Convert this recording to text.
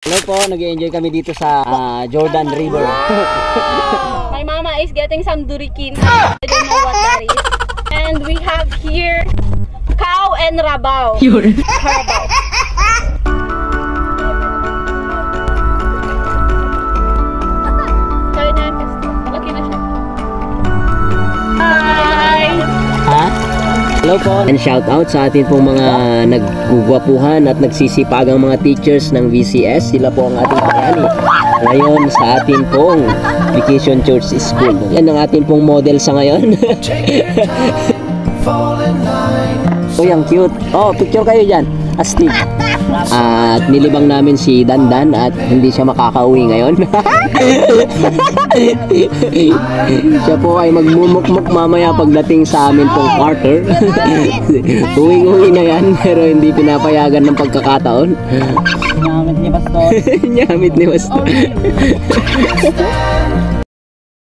Hello po, nag-enjoy kami dito sa Jordan River. My mama is getting some durikin. I don't know what that is. And we have here cow and rabaw. Rabaw. Ha? Hello po. And shout out sa atin pong mga naggugwapuhan at nagsisipagang mga teachers ng VCS. Sila po ang ating bayani ngayon sa atin pong Vacation Church School. Yan ang atin pong model sa ngayon. Uy, ang cute. Oh, picture kayo dyan. Astig. At nilibang namin si Dandan at hindi siya makakauwi ngayon. Siya po ay magmumukmuk mamaya pagdating sa amin pong quarter. Uwing-uwi na yan pero hindi pinapayagan ng pagkakataon. Nyamit ni Pastor. Nyamit ni Pastor.